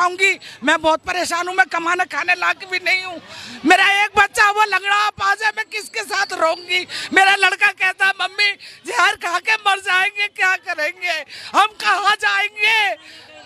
पाऊंगी। मैं बहुत परेशान हूँ, मैं कमाने खाने लायक भी नहीं हूँ। मेरा एक बच्चा वो लंगड़ा पास है, मैं किसके साथ रहूंगी। मेरा लड़का कहता है मम्मी जहर खा के मर जाएंगे, क्या करेंगे, हम कहाँ जाएंगे,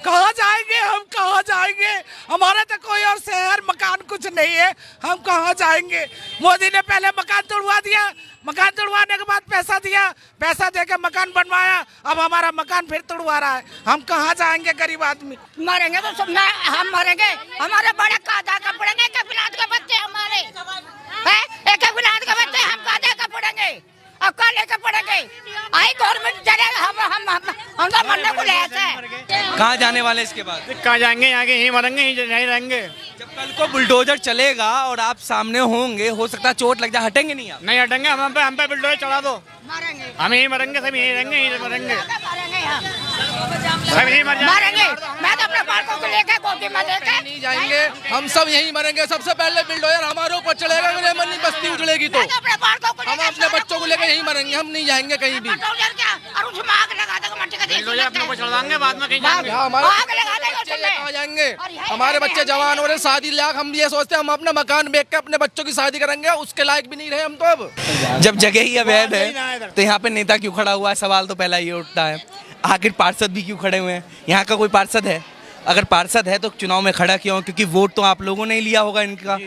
कहाँ जाएंगे, हम कहाँ जाएंगे। हमारा तो कोई और शहर मकान कुछ नहीं है, हम कहाँ जाएंगे। मोदी ने पहले मकान तोड़वा दिया, मकान तोड़वाने के बाद पैसा दिया, पैसा देके मकान बनवाया, अब हमारा मकान फिर तोड़वा रहा है। हम कहाँ जाएंगे गरीब आदमी। मरेंगे तो सब ना, हम मरेंगे, हमारे बड़े कादा का पड़ेंगे, एक बिलाद के बच्चे हमारे हैं, एक बिलाद के बच्चे हम कादा का पड़ेंगे, अब का लेके पड़ेंगे। आई गवर्नमेंट चले, हम तो मरने को ले ऐसे। कहाँ जाने वाले इसके बाद? कहाँ जाएंगे, यहाँ के यहीं मरेंगे, यहीं रहेंगे। जब कल को बुलडोजर चलेगा और आप सामने होंगे, हो सकता है चोट लग जाए, हटेंगे नहीं आप? नहीं हटेंगे, हम पे बुलडोजर चढ़ा दो, मरेंगे, हम यहीं मरेंगे, सब यहीं रहेंगे, यहीं मरेंगे, सब यहीं मरेंगे। मैं तो अपने बालकों को लेके गोदी में लेके नहीं जाएंगे, हम सब यहीं मरेंगे। सबसे पहले बुलडोजर हमारे ऊपर चलेगा, मेरे मन बस्ती उजड़ेगी तो हम अपने बच्चों को लेकर यहीं मरेंगे, हम नहीं जाएंगे कहीं भी। बुलडोजर अपने को चढ़ाएंगे, बाद में कहीं जाएंगे। कहाँ जाएंगे, हमारे बच्चे जवान हो रहे, शादी लायक। हम ये सोचते हैं हम अपना मकान बेच के अपने बच्चों की शादी करेंगे, उसके लायक भी नहीं रहे हम तो। अब जब जगह ही अवैध है तो यहाँ पे नेता क्यों खड़ा हुआ है, सवाल तो पहला ये उठता है। आखिर पार्षद भी क्यों खड़े हुए हैं? यहाँ का कोई पार्षद है? अगर पार्षद है तो चुनाव में खड़ा क्यों? क्योंकि वोट तो आप लोगों ने ही लिया होगा इनका।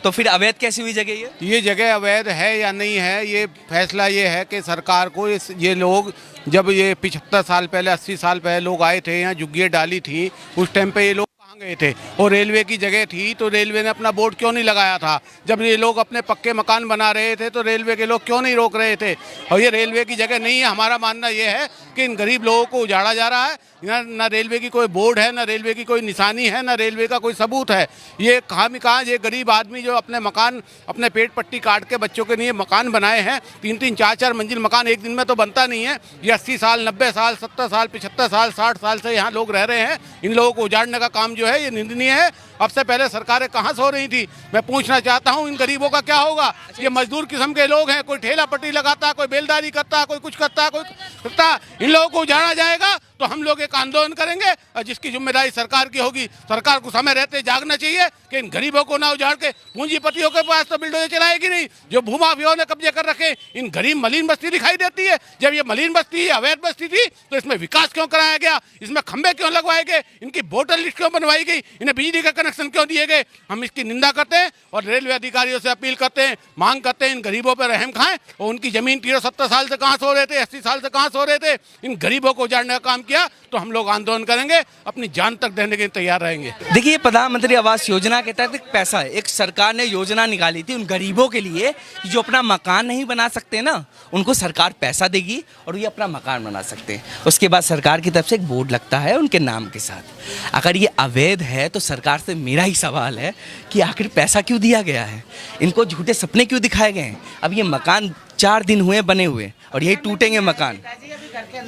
तो फिर अवैध कैसी हुई जगह ये जगह अवैध है या नहीं है, ये फैसला ये है कि सरकार को ये लोग जब ये 75 साल पहले 80 साल पहले लोग आए थे, यहाँ झुग्गियाँ डाली थी, उस टाइम पे ये लोग कहाँ गए थे? और रेलवे की जगह थी तो रेलवे ने अपना बोर्ड क्यों नहीं लगाया था? जब ये लोग अपने पक्के मकान बना रहे थे तो रेलवे के लोग क्यों नहीं रोक रहे थे? और ये रेलवे की जगह नहीं है। हमारा मानना ये है कि इन गरीब लोगों को उजाड़ा जा रहा है। ना रेलवे की कोई बोर्ड है, ना रेलवे की कोई निशानी है, ना रेलवे का कोई सबूत है। ये कहाँ ये गरीब आदमी जो अपने मकान, अपने पेट पट्टी काट के बच्चों के लिए मकान बनाए हैं, 3-3 4-4 मंजिल मकान एक दिन में तो बनता नहीं है। ये 80 साल 90 साल 70 साल 75 साल 60 साल से यहाँ लोग रह रहे हैं। इन लोगों को उजाड़ने का काम जो है ये निंदनीय है। अब से पहले सरकारें कहाँ सो रही थी? मैं पूछना चाहता हूँ इन गरीबों का क्या होगा? ये मजदूर किस्म के लोग हैं, कोई ठेला पट्टी लगाता, कोई बेलदारी करता, कोई कुछ करता, कोई करता। इन लोगों को उजाड़ा जाएगा तो हम लोग एक आंदोलन करेंगे और जिसकी जिम्मेदारी सरकार की होगी। सरकार को समय रहते जागना चाहिए कि इन गरीबों को ना उजाड़ के पूंजीपतियों के पास तो बिल्डोजर चलाएगी नहीं। जो भूमाफियाओं ने कब्जे कर रखे, इन गरीब मलिन बस्ती दिखाई देती है। जब ये मलिन बस्ती अवैध बस्ती थी तो इसमें विकास क्यों कराया गया? इसमें खंभे क्यों लगवाए गए? इनकी वोटर लिस्ट क्यों बनवाई गई? इन्हें बिजली का कनेक्शन क्यों दिए गए? हम इसकी निंदा करते हैं और रेलवे अधिकारियों से अपील करते हैं, मांग करते हैं इन गरीबों पर रहम खाएं। और उनकी जमीन 70 साल से कहाँ सो रहे थे, 80 साल से कहाँ सो रहे थे? इन गरीबों को उजाड़ने का काम किया तो हम लोग आंदोलन करेंगे, अपनी जान तक देने के लिए तैयार रहेंगे। देखिए, प्रधानमंत्री आवास योजना के तहत एक पैसा है, एक सरकार ने योजना निकाली थी उन गरीबों के लिए जो अपना मकान नहीं बना सकते ना, उनको सरकार पैसा देगी और ये अपना मकान बना सकते हैं। उसके बाद सरकार की तरफ से एक बोर्ड लगता है उनके नाम के साथ। अगर ये अवैध है तो सरकार से मेरा ही सवाल है कि आखिर पैसा क्यों दिया गया है? इनको झूठे सपने क्यों दिखाए गए हैं? अब ये मकान 4 दिन हुए बने हुए और यही टूटेंगे मकान,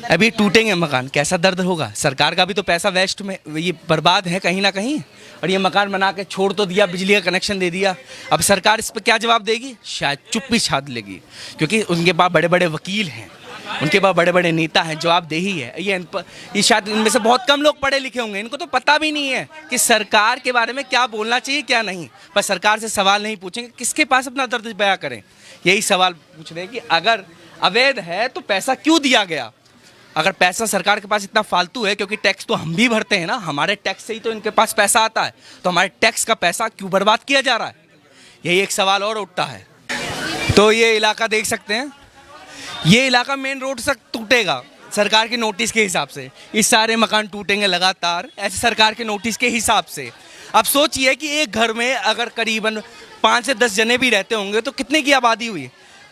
अभी टूटेंगे मकान। कैसा दर्द होगा? सरकार का भी तो पैसा वेस्ट में ये बर्बाद है कहीं ना कहीं। और ये मकान बना के छोड़ तो दिया, बिजली का कनेक्शन दे दिया। अब सरकार इस पर क्या जवाब देगी? शायद चुप्पी साध लेगी, क्योंकि उनके पास बड़े बड़े वकील हैं, उनके पास बड़े बड़े नेता हैं, जवाबदेही है। ये शायद इनमें से बहुत कम लोग पढ़े लिखे होंगे, इनको तो पता भी नहीं है कि सरकार के बारे में क्या बोलना चाहिए क्या नहीं। पर सरकार से सवाल नहीं पूछेंगे, किसके पास अपना दर्द बयां करें? यही सवाल पूछ रहे हैं कि अगर अवैध है तो पैसा क्यों दिया गया? अगर पैसा सरकार के पास इतना फालतू है, क्योंकि टैक्स तो हम भी भरते हैं ना, हमारे टैक्स से ही तो इनके पास पैसा आता है, तो हमारे टैक्स का पैसा क्यों बर्बाद किया जा रहा है? यही एक सवाल और उठता है। तो ये इलाका देख सकते हैं, ये इलाका मेन रोड से टूटेगा सरकार के नोटिस के हिसाब से। इस सारे मकान टूटेंगे लगातार ऐसे सरकार के नोटिस के हिसाब से। अब सोचिए कि एक घर में अगर करीबन 5 से 10 जने भी रहते होंगे तो कितने की आबादी हुई?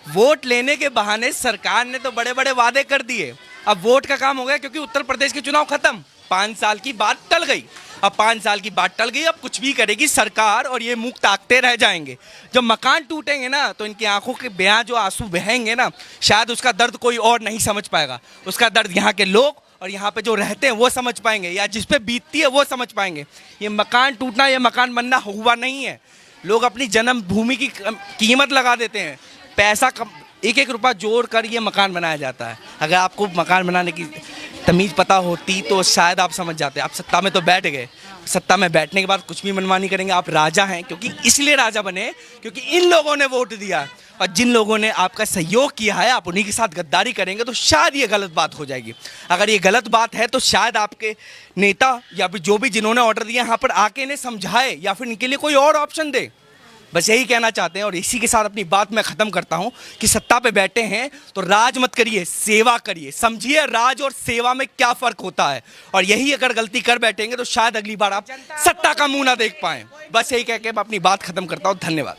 वोट लेने के बहाने सरकार ने तो बड़े बड़े वादे कर दिए। अब वोट का काम हो गया, क्योंकि उत्तर प्रदेश के चुनाव खत्म, 5 साल की बात टल गई। अब 5 साल की बात टल गई, अब कुछ भी करेगी सरकार और ये मुंह ताकते रह जाएंगे। जब मकान टूटेंगे ना तो इनकी आंखों के बयां जो आंसू बहेंगे ना, शायद उसका दर्द कोई और नहीं समझ पाएगा। उसका दर्द यहाँ के लोग और यहाँ पे जो रहते हैं वो समझ पाएंगे, या जिस पे बीतती है वो समझ पाएंगे। ये मकान टूटना, ये मकान बनना हुआ नहीं है। लोग अपनी जन्मभूमि की कीमत लगा देते हैं, पैसा एक एक रुपया जोड़ कर ये मकान बनाया जाता है। अगर आपको मकान बनाने की तमीज़ पता होती तो शायद आप समझ जाते। आप सत्ता में तो बैठ गए, सत्ता में बैठने के बाद कुछ भी मनमानी करेंगे। आप राजा हैं, क्योंकि इसलिए राजा बने क्योंकि इन लोगों ने वोट दिया, और जिन लोगों ने आपका सहयोग किया है आप उन्हीं के साथ गद्दारी करेंगे तो शायद ये गलत बात हो जाएगी। अगर ये गलत बात है तो शायद आपके नेता या फिर जो भी जिन्होंने ऑर्डर दिया यहाँ पर आके इन्हें समझाए या फिर इनके लिए कोई और ऑप्शन दे। बस यही कहना चाहते हैं, और इसी के साथ अपनी बात मैं ख़त्म करता हूँ कि सत्ता पे बैठे हैं तो राज मत करिए, सेवा करिए। समझिए राज और सेवा में क्या फ़र्क होता है, और यही अगर गलती कर बैठेंगे तो शायद अगली बार आप सत्ता का मुंह ना देख पाएं। बस यही कह के मैं अपनी बात ख़त्म करता हूँ। धन्यवाद।